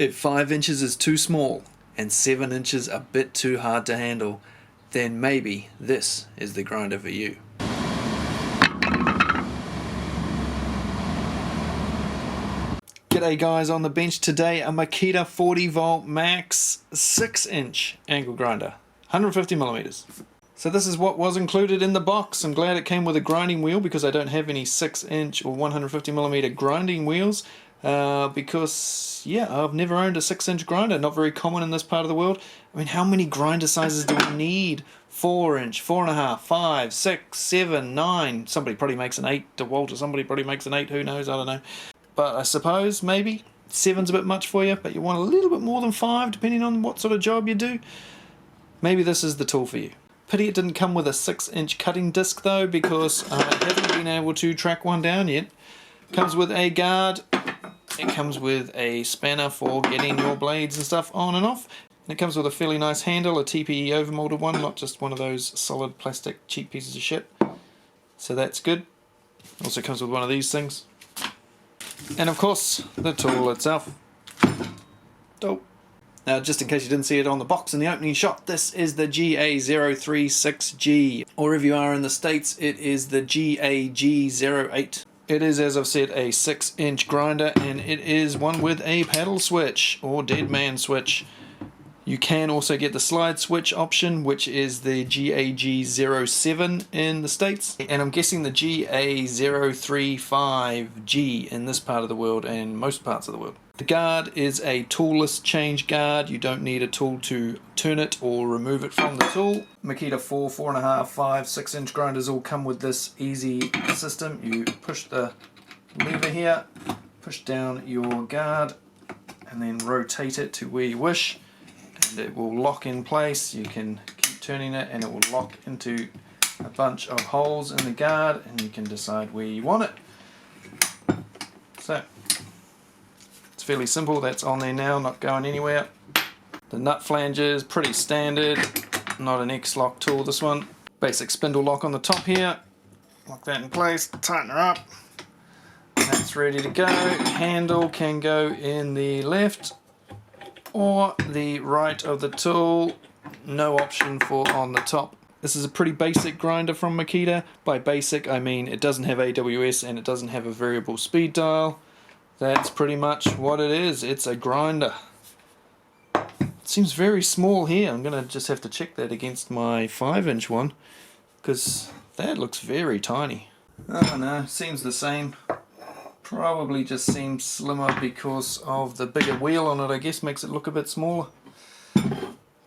If 5 inches is too small and 7 inches a bit too hard to handle, then maybe this is the grinder for you. G'day guys, on the bench today a Makita 40 volt max 6-inch angle grinder, 150mm. So this is what was included in the box. I'm glad it came with a grinding wheel because I don't have any 6-inch or 150mm grinding wheels. Because yeah, I've never owned a 6-inch grinder, not very common in this part of the world. I mean, how many grinder sizes do we need? 4-inch, 4.5, 5, 6, 7, 9. Somebody probably makes an 8. DeWalt or somebody probably makes an 8, who knows, I don't know. But I suppose maybe 7's a bit much for you, but you want a little bit more than 5 depending on what sort of job you do. Maybe this is the tool for you. Pity it didn't come with a 6-inch cutting disc though, because I haven't been able to track one down yet. Comes with a guard. It comes with a spanner for getting your blades and stuff on and off. And it comes with a fairly nice handle, a TPE overmolded one, not just one of those solid plastic cheap pieces of shit. So that's good. Also comes with one of these things. And of course, the tool itself. Dope. Now, just in case you didn't see it on the box in the opening shot, this is the GA036G. Or if you are in the States, it is the GAG08. It is, as I've said, a 6-inch grinder, and it is one with a paddle switch or dead man switch. You can also get the slide switch option, which is the GAG07 in the States, and I'm guessing the GA035G in this part of the world and most parts of the world. The guard is a toolless change guard. You don't need a tool to turn it or remove it from the tool. Makita 4, 4.5, 5, 6-inch grinders all come with this easy system. You push the lever here, push down your guard, and then rotate it to where you wish. And it will lock in place. You can keep turning it and it will lock into a bunch of holes in the guard, and you can decide where you want it. So it's fairly simple. That's on there now, not going anywhere. The nut flanges, pretty standard, not an X-lock tool this one. Basic spindle lock on the top here, lock that in place, tighten her up. That's ready to go. Handle can go in the left or the right of the tool, no option for on the top. This is a pretty basic grinder from Makita. By basic I mean it doesn't have AWS and it doesn't have a variable speed dial. That's pretty much what it is. It's a grinder. It seems very small here. I'm gonna just have to check that against my 5-inch one, because that looks very tiny. Oh no, seems the same. Probably just seems slimmer because of the bigger wheel on it, I guess, makes it look a bit smaller.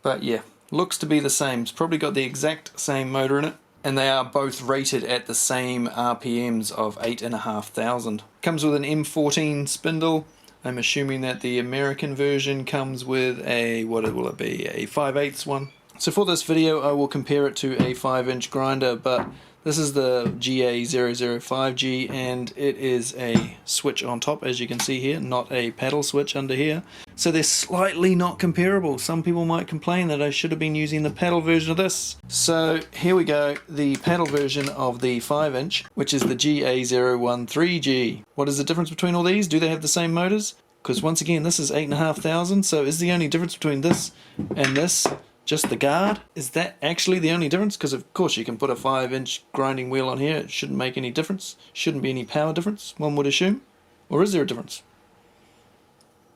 But yeah, looks to be the same. It's probably got the exact same motor in it, and they are both rated at the same RPMs of 8,500. Comes with an M14 spindle. I'm assuming that the American version comes with a, what will it be, a 5/8 one. So for this video I will compare it to a 5-inch grinder, but this is the GA005G, and it is a switch on top, as you can see here, not a paddle switch under here. So they're slightly not comparable. Some people might complain that I should have been using the paddle version of this. So here we go, the paddle version of the 5-inch, which is the GA013G. What is the difference between all these? Do they have the same motors? Because once again, this is 8,500, so is the only difference between this and this just the guard? Is that actually the only difference? Because of course you can put a 5-inch grinding wheel on here. It shouldn't make any difference. Shouldn't be any power difference, one would assume. Or is there a difference?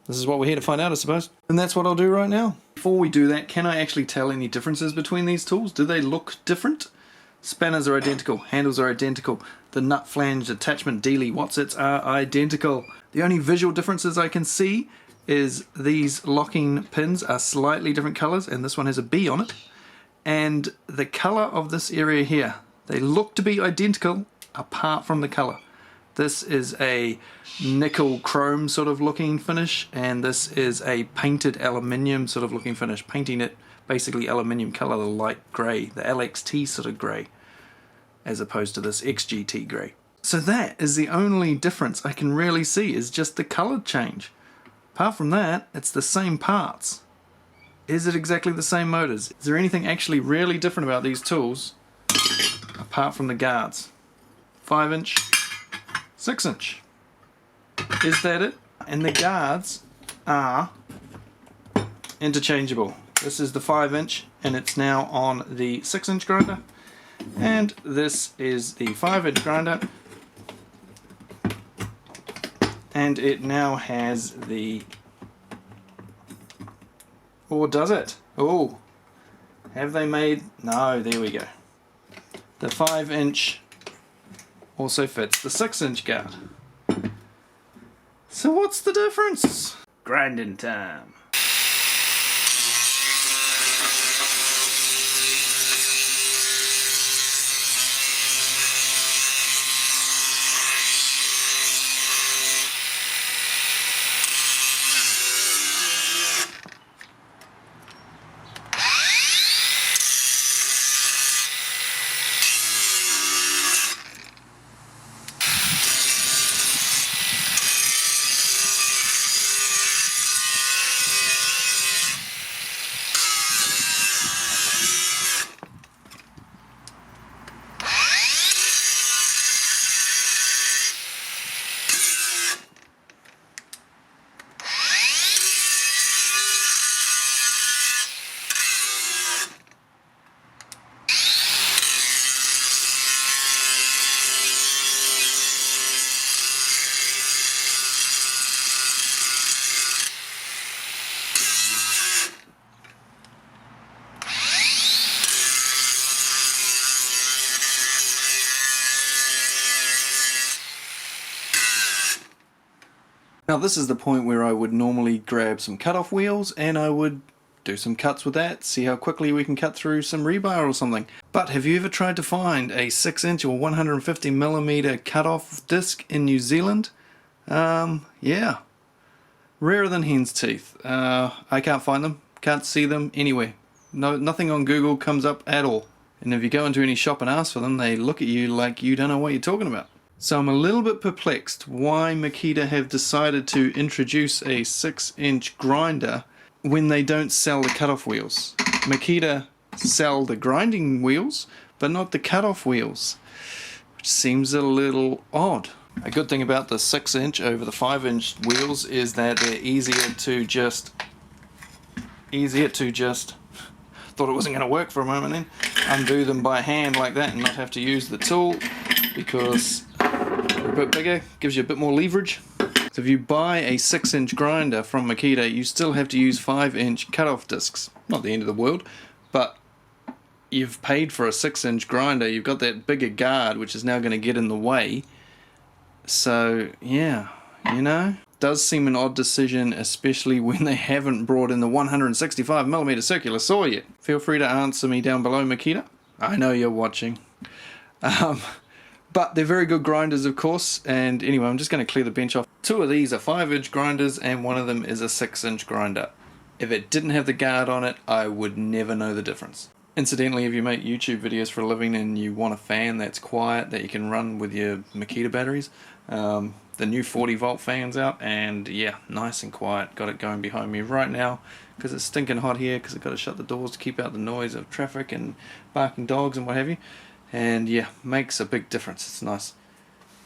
This is what we're here to find out, I suppose. And that's what I'll do right now. Before we do that, can I actually tell any differences between these tools? Do they look different? Spanners are identical, handles are identical, the nut flange attachment dealy whatsits are identical. The only visual differences I can see is these locking pins are slightly different colors, and this one has a B on it. And the color of this area here, they look to be identical apart from the color. This is a nickel chrome sort of looking finish, and this is a painted aluminium sort of looking finish, painting it basically aluminium color, the light gray, the LXT sort of gray, as opposed to this XGT gray. So that is the only difference I can really see, is just the color change. Apart from that, it's the same parts. Is it exactly the same motors? Is there anything actually really different about these tools apart from the guards? 5-inch, 6-inch. Is that it? And the guards are interchangeable. This is the 5-inch and it's now on the 6-inch grinder, and this is the 5-inch grinder and it now has the, or does it? Oh, have they made, no, there we go. The 5-inch also fits the 6-inch guard. So what's the difference? Grinding time. Now this is the point where I would normally grab some cut-off wheels and I would do some cuts with that, see how quickly we can cut through some rebar or something. But have you ever tried to find a 6-inch or 150mm cut-off disc in New Zealand? Yeah. Rarer than hen's teeth. I can't find them, can't see them anywhere. No, nothing on Google comes up at all. And if you go into any shop and ask for them, they look at you like you don't know what you're talking about. So I'm a little bit perplexed why Makita have decided to introduce a 6-inch grinder when they don't sell the cut-off wheels. Makita sell the grinding wheels, but not the cut-off wheels, which seems a little odd. A good thing about the 6-inch over the 5-inch wheels is that they're easier to just thought it wasn't going to work for a moment then, undo them by hand like that and not have to use the tool, because they're a bit bigger, gives you a bit more leverage. So if you buy a 6-inch grinder from Makita, you still have to use 5-inch cut-off discs. Not the end of the world, but you've paid for a 6-inch grinder, you've got that bigger guard which is now going to get in the way. So yeah, you know, does seem an odd decision, especially when they haven't brought in the 165mm circular saw yet. Feel free to answer me down below, Makita. I know you're watching. But they're very good grinders, of course, and anyway, I'm just going to clear the bench off. 2 of these are 5-inch grinders and one of them is a 6-inch grinder. If it didn't have the guard on it, I would never know the difference. Incidentally, if you make YouTube videos for a living and you want a fan that's quiet that you can run with your Makita batteries, the new 40-volt fan's out, and yeah, nice and quiet. Got it going behind me right now because it's stinking hot here because I've got to shut the doors to keep out the noise of traffic and barking dogs and what have you. And yeah, makes a big difference. It's nice.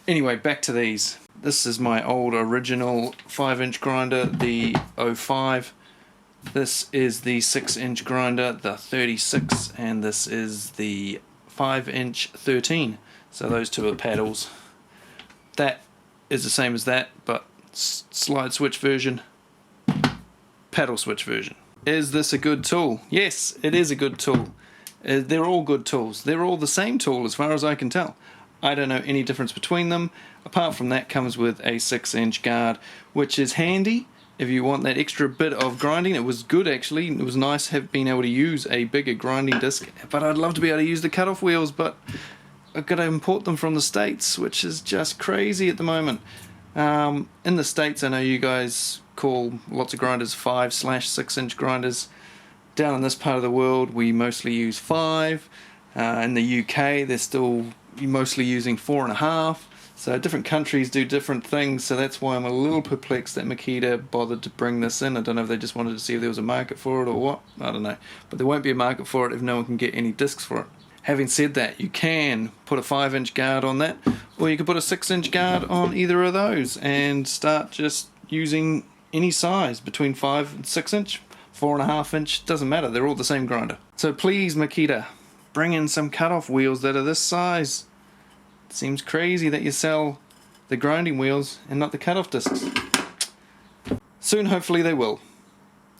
Anyway, back to these. This is my old original 5-inch grinder, the 05. This is the 6-inch grinder, the 36, and this is the 5-inch 13. So those two are the paddles. That is the same as that, but slide switch version, paddle switch version. Is this a good tool? Yes, it is a good tool. They're all good tools. They're all the same tool as far as I can tell. I don't know any difference between them. Apart from that, comes with a 6-inch guard, which is handy if you want that extra bit of grinding. It was good actually. It was nice being able to use a bigger grinding disc, but I'd love to be able to use the cut-off wheels, but I've got to import them from the States, which is just crazy at the moment. In the States, I know you guys call lots of grinders 5/6-inch grinders. Down in this part of the world, we mostly use 5. In the UK, they're still mostly using 4.5. So different countries do different things, so that's why I'm a little perplexed that Makita bothered to bring this in. I don't know if they just wanted to see if there was a market for it or what. I don't know. But there won't be a market for it if no one can get any discs for it. Having said that, you can put a 5-inch guard on that, or you can put a 6-inch guard on either of those and start just using any size between 5 and 6-inch. 4.5 inch, doesn't matter, they're all the same grinder. So please, Makita, bring in some cutoff wheels that are this size. It seems crazy that you sell the grinding wheels and not the cutoff discs. Soon, hopefully, they will.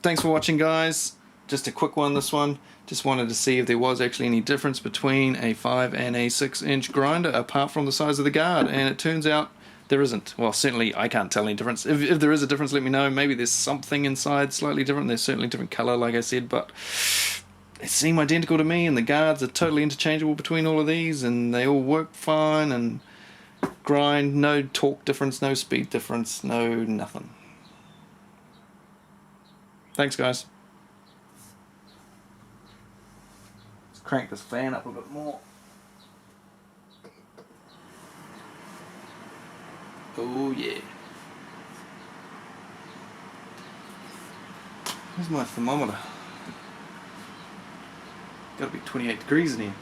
Thanks for watching, guys. Just a quick one, this one. Just wanted to see if there was actually any difference between a 5 and a 6 inch grinder apart from the size of the guard, and it turns out there isn't. Well, certainly I can't tell any difference. If there is a difference, let me know. Maybe there's something inside slightly different. There's certainly different color, like I said, but they seem identical to me, and the guards are totally interchangeable between all of these, and they all work fine and grind. No torque difference, no speed difference, no nothing. Thanks, guys. Let's crank this fan up a bit more. Oh yeah. Where's my thermometer? Gotta be 28 degrees in here.